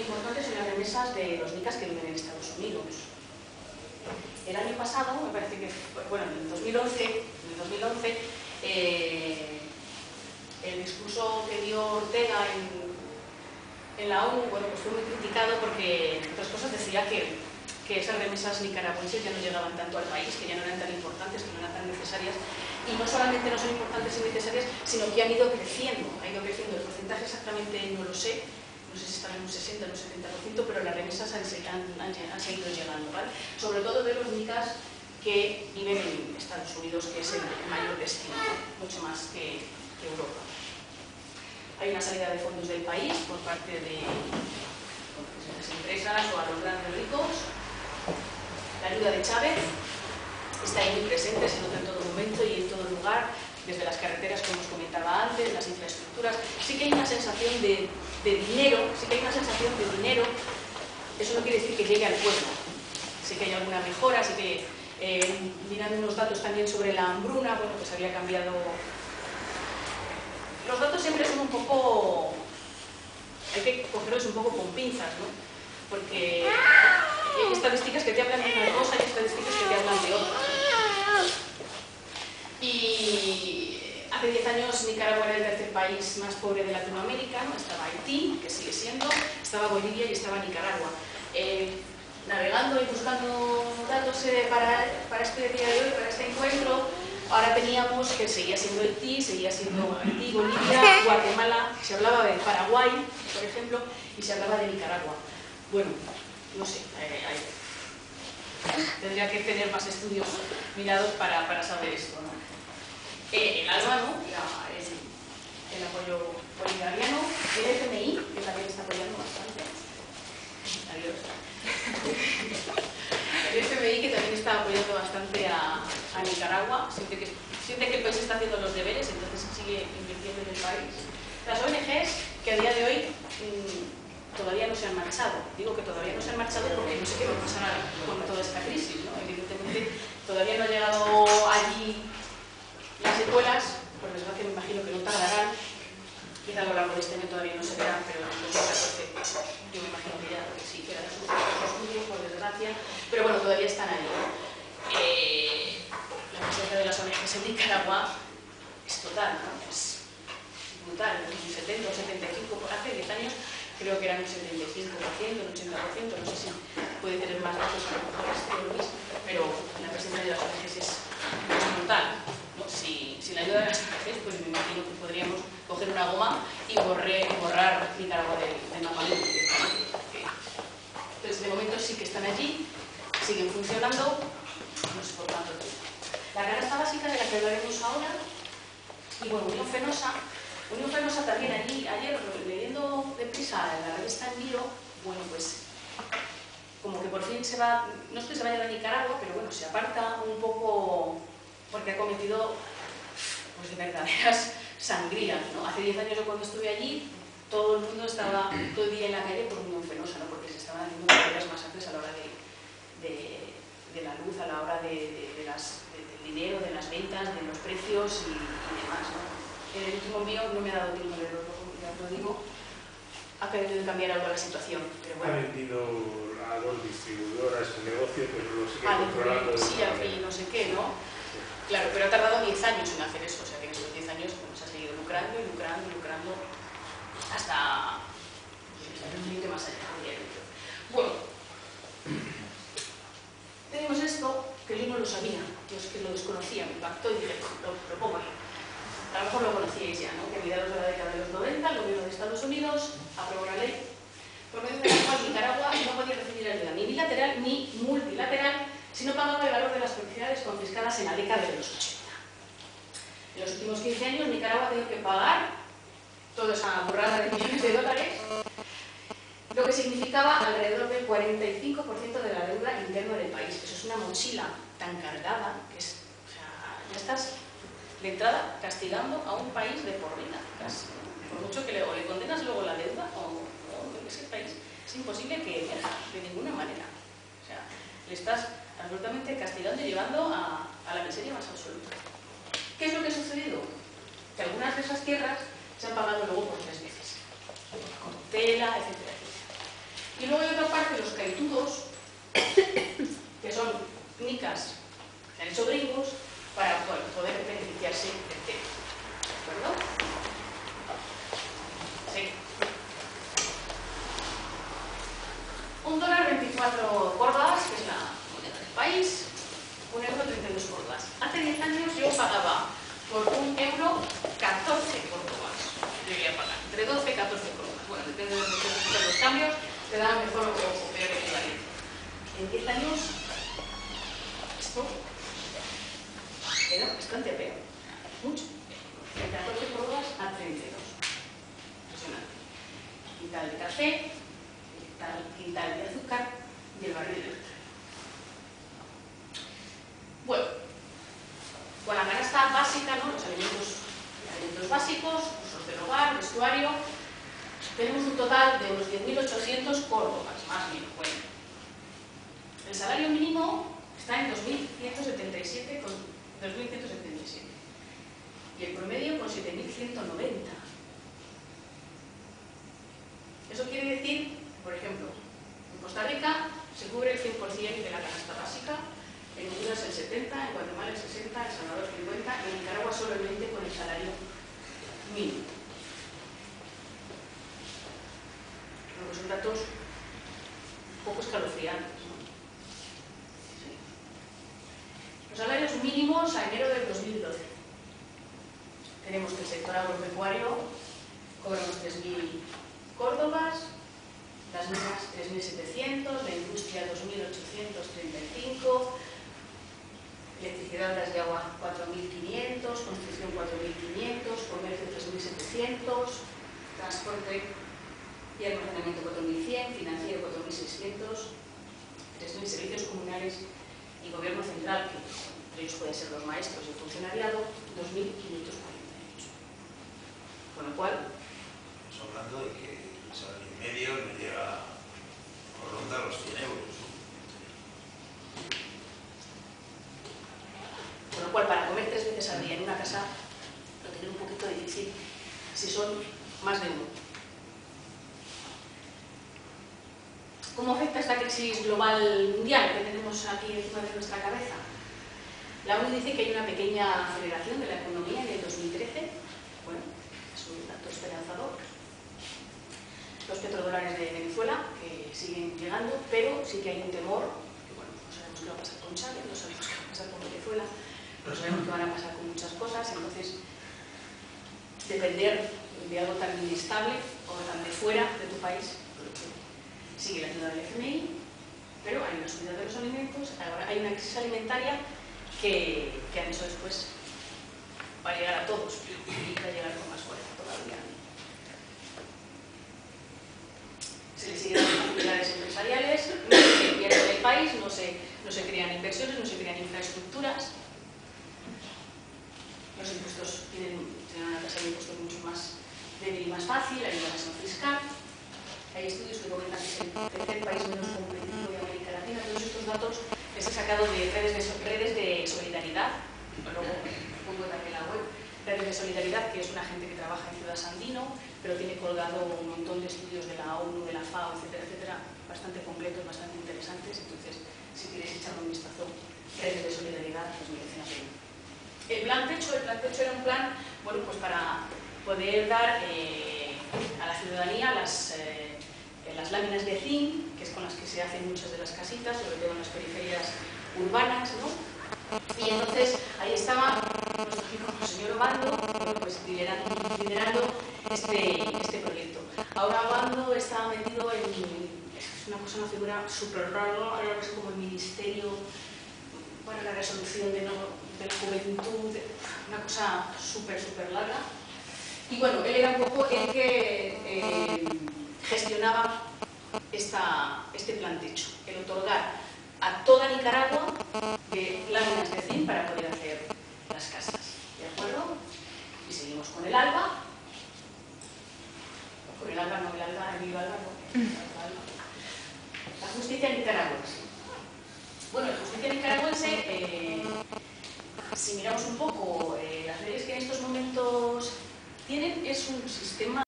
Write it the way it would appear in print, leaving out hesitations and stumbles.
importantes son las remesas de los nicas que viven en Estados Unidos. El año pasado, me parece que, bueno, en el 2011 el discurso que dio Ortega en la ONU, bueno, pues fue muy criticado porque, entre otras cosas, decía que esas remesas nicaragüenses ya no llegaban tanto al país, que ya no eran tan importantes, que no eran tan necesarias, y no solamente no son importantes y necesarias, sino que han ido creciendo. El porcentaje exactamente no lo sé, no sé si están en un 60 o un 70%, pero las remesas han seguido llegando, ¿vale? Sobre todo de los nicas que viven en Estados Unidos, que es el mayor destino, mucho más que Europa. Hay una salida de fondos del país por parte de las empresas o a los grandes ricos. La ayuda de Chávez está ahí muy presente, se nota en todo momento y en todo lugar, desde las carreteras, como os comentaba antes, las infraestructuras. Sí que hay una sensación de dinero, eso no quiere decir que llegue al pueblo. Sí que hay alguna mejora, sí que mirando unos datos también sobre la hambruna, bueno, pues había cambiado. Los datos siempre son un poco, hay que cogerlos un poco con pinzas, ¿no? Porque hay estadísticas que te hablan de una cosa y estadísticas que te hablan de otra. Y hace 10 años Nicaragua era el tercer país más pobre de Latinoamérica, ¿no? Estaba Haití, que sigue siendo, estaba Bolivia y estaba Nicaragua. Navegando y buscando datos para este día de hoy, para este encuentro, ahora teníamos que seguía siendo Haití, Bolivia, Guatemala, se hablaba de Paraguay, por ejemplo, y se hablaba de Nicaragua. Bueno, no sé, tendría que tener más estudios mirados para saber esto, ¿no? El ALBA, ¿no? El apoyo bolivariano, el FMI, que también está apoyando bastante. Adiós. El FMI, que también está apoyando bastante a Nicaragua, siente que el país está haciendo los deberes, entonces sigue invirtiendo en el país. Las ONGs, que a día de hoy todavía no se han marchado. Digo que todavía no se han marchado porque no sé qué va a pasar con toda esta crisis, ¿no? Evidentemente, todavía no ha llegado allí las secuelas, por desgracia me imagino que no tardarán, quizá a lo largo de este año todavía no se verán, pero en 2014 yo me imagino que ya sí quedan sus estudios, por desgracia, pero bueno, todavía están ahí, ¿no? La presencia de las ONGs en Nicaragua es total, ¿no? Es brutal, un 70 o 75, hace 10 años creo que eran un 75%, un 80%, no sé si puede tener más datos, a lo mejor es lo mismo, pero la presencia de las ONGs es brutal, ¿no? Sin la ayuda de las ONGs, pues me imagino que podríamos coger una goma y borrar Nicaragua del mapa. Entonces, de momento sí que están allí, siguen funcionando, no sé por cuánto tiempo. La canasta básica de la que hablaremos ahora, y bueno, Unión Fenosa también allí, ayer leyendo deprisa en la revista Envío, bueno, pues como que por fin se va, no es que se vaya de Nicaragua, pero bueno, se aparta un poco porque ha cometido pues de verdaderas sangrías, ¿no? Hace 10 años yo cuando estuve allí, todo el mundo estaba todo el día en la calle por Unión Fenosa, ¿no? Porque se estaban haciendo verdaderas masacres a la hora de la luz, a la hora del dinero, de las ventas, de los precios y demás, ¿no? En el último envío no me ha dado tiempo de leerlo, ya lo digo, ha tenido que cambiar algo la situación, pero bueno. Ha vendido a 2 distribuidoras el negocio, pero lo sigue controlando. Sí, aquí no sé qué, ¿no? Sí. Claro, pero ha tardado 10 años en hacer eso, o sea que en esos 10 años bueno, se ha seguido lucrando hasta el límite más allá. Bueno, tenemos esto que yo no lo sabía, yo es que lo desconocía, me impactó y dije, lo pongo ahí. A lo mejor lo conocíais ya, ¿no? Que a mediados de la década de los 90 el gobierno de Estados Unidos aprobó una ley por medio de la cual Nicaragua no podía recibir ayuda ni bilateral ni multilateral si no pagaba el valor de las propiedades confiscadas en la década de los 80. En los últimos 15 años Nicaragua ha tenido que pagar toda esa burrada de millones de dólares, lo que significaba alrededor del 45% de la deuda interna del país. Eso es una mochila tan cargada que es, o sea, ya estás de entrada castigando a un país de por vida, casi. Por mucho que o le condenas luego la deuda o ese país es imposible que emerja de ninguna manera. O sea, le estás absolutamente castigando y llevando a la miseria más absoluta. ¿Qué es lo que ha sucedido? Que algunas de esas tierras se han pagado luego por 3 veces. Con tela, etcétera, etcétera. Y luego hay otra parte, los caitudos, que son nicas que han hecho gringos para poder beneficiarse del tema. ¿De acuerdo? Sí. $1.24 córdobas, que es la moneda del país, €1.32 córdobas. Hace 10 años yo pagaba por €1.14 córdobas. Yo iba a pagar entre 12 y 14 córdobas. Bueno, depende de los cambios, te da mejor o peor equivalente. En 10 años, esto era bastante peor. Mucho. De 14 córdobas a 32. Impresionante. Quintal de café, quintal de azúcar y el barril de leche. Bueno, con la canasta básica, ¿no? Los alimentos básicos, usos del hogar, vestuario, tenemos un total de unos 10.800 córdobas, más bien. Bueno, el salario mínimo está en 2.177 y el promedio con 7.190. Eso quiere decir, por ejemplo, en Costa Rica se cubre el 100% de la canasta básica, en Honduras el 70%, en Guatemala el 60%, en El Salvador el 50% y en Nicaragua solo el 20% con el salario mínimo. Bueno, son datos un poco escalofriantes, ¿no? Sí. Los salarios mínimos a enero del 2012. Tenemos que el sector agropecuario cobra unos 3.000 córdobas, las minas 3.700, la industria 2.835, electricidad, gas y agua 4.500, construcción 4.500, comercio 3.700, transporte y almacenamiento 4.100, financiero 4.600, 3.000 servicios comunales y gobierno central, que entre ellos pueden ser los maestros y el funcionariado, 2.548. Con lo cual, estamos hablando de que el salario medio no llega a rondar los 100 euros. Con lo cual, para comer 3 veces al día en una casa lo tiene un poquito difícil si son más de uno. ¿Cómo afecta esta crisis global mundial que tenemos aquí encima de nuestra cabeza? La ONU dice que hay una pequeña aceleración de la economía en el 2013. Bueno, es un dato esperanzador. Los petrodólares de Venezuela, que siguen llegando, pero sí que hay un temor, que bueno, no sabemos qué va a pasar con Chávez, no sabemos qué va a pasar con Venezuela, no sabemos qué van a pasar con muchas cosas, entonces depender de algo tan inestable o tan de fuera de tu país, sigue la ayuda del FMI, pero hay una subida de los alimentos, ahora hay una crisis alimentaria que años después va a llegar a todos y va a llegar con más fuerza todavía. Se le siguen dando actividades empresariales, no se invierte en el país, no se crean inversiones, no se crean infraestructuras. Los impuestos tienen una tasa de impuestos mucho más débil y más fácil, hay una evasión fiscal. Hay estudios que comentan que es el tercer país menos competitivo de América Latina. Todos estos datos les he sacado de redes de solidaridad, luego pongo también la web, redes de solidaridad, que es una gente que trabaja en Ciudad Sandino, pero tiene colgado un montón de estudios de la ONU, de la FAO, etcétera, etcétera, bastante completos, bastante interesantes. Entonces, si quieres echar un vistazo, redes de solidaridad, pues merecen la pena. El plan techo era un plan, bueno, pues para poder dar a la ciudadanía las láminas de zinc, que es con las que se hacen muchas de las casitas, sobre todo en las periferias urbanas, ¿no? Y entonces ahí estaba nuestro amigo señor Obando, pues liderando este proyecto. Ahora Obando está metido en, es una cosa, una figura súper rara, algo así como el Ministerio para la Resolución de la Juventud, una cosa súper larga. Y bueno, él era un poco el que gestionaba este plan techo, el otorgar a toda Nicaragua láminas de zinc para poder hacer las casas. ¿De acuerdo? Y seguimos con el ALBA. Con el ALBA, no, el ALBA, el ALBA no. La justicia nicaragüense. Bueno, la justicia nicaragüense, si miramos un poco las leyes que en estos momentos tienen, es un sistema